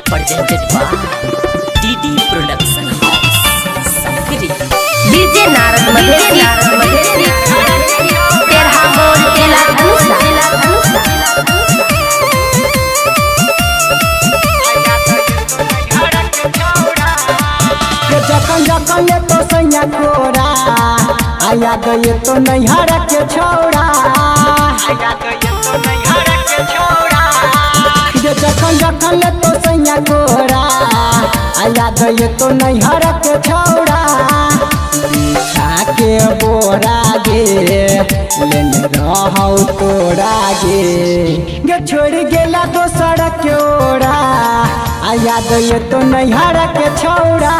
Presented by DD Production House, Sakri. DJ Narad Madhesi तेरा बोल तेला जखन जखन ले तो सैया कोरा आया गए तो नैहर के छोड़ा जखन जखन ले तो सैया कोरा आया गए तो नैहर के छोड़ा बिछा के बोरा गे लेने रहौ तोरा गे छोड़ गेला दोसर के ओरा आया गए तो नैहर के छोड़ा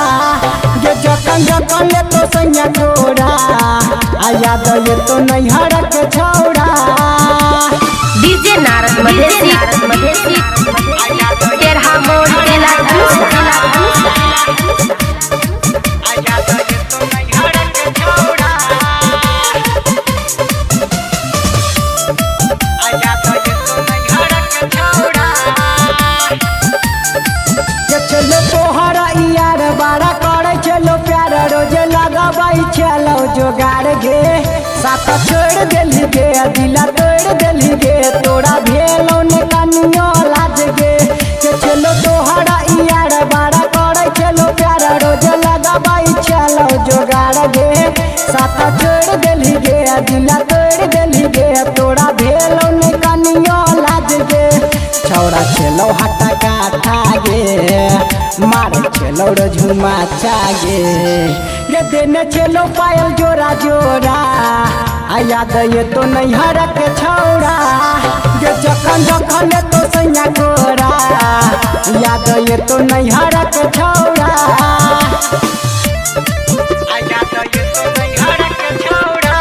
जखन जखन ले तो सैया कोरा आया गए तो नैहर के छोड़ा डीजे नारद मधेसी तेरा बोल तेला चलो तोहरा यार बारा करे चलो प्यार रोज लगाबाई चलो जोगाड़ गे साथ छोड़ दिली गे दिला तोड़ दिली गे तोरा भेलो ने कनियो लाज गे चलो तोहरा यार बारा करे चलो प्यार रोज लगाबाई चलो जोगाड़ गे साथ छोड़ दिली गे दिला तोड़ दिली गे तोरा भेलो ने कनियो लाज गे छौड़ा चलो हटा काठा गे मार चलो झुमा चागे देने चलो पायल जोरा जोरा आया गए तो नैहर के छौड़ा जखन जखन ले तो सैया कोरा याद गए तो नैहर के छौड़ा आया गए तो नैहर के छौड़ा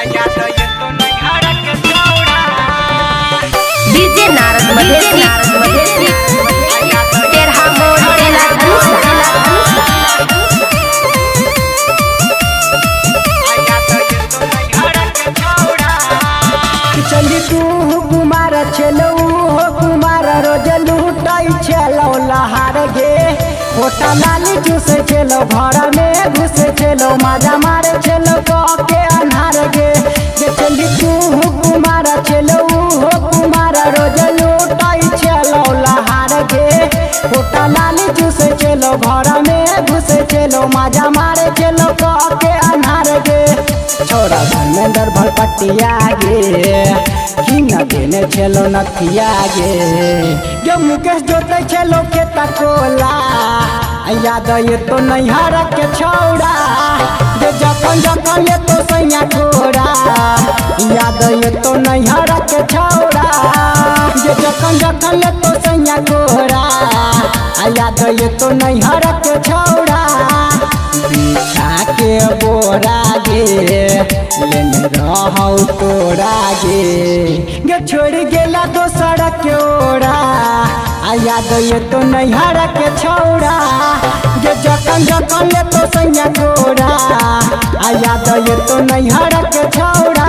आया गए तो नैहर के छौड़ा डीजे नारद मधेसी तेरा बोल तेला चली तू कुमार चलो हो कुमार रोज लूटाई चलो लहार गे होटा नाली चूसे चलो घर में घुसे चलो मजा मारे चलो के अन्हार गे चली तू कुमार चलो हो कुमार रोज लूटाई चलो लहार गे होटा नाली चूसे चलो घर में घुसे चलो मजा मारे चलो के अन्हार गे छोरा धर्मेंद्र भलपटिया गे कि न देने चलो नथिया गे मुकेश जोते चलो के तकोला याद ये तो नैहर के छौड़ा जखन जखन ले तो सैया कोरा याद ये तो नैहर के छौड़ा जखन जखन ले तो सैया कोरा याद ये तो नैहर के छौड़ा बिछा के बोरा गे लेने रहौ तोरा गे छोड़ गेला दोसर के ओरा आया गए तो नैहर के छौड़ा जखन जखन ले तो सैया कोरा आया गए तो नैहर के छौड़ा।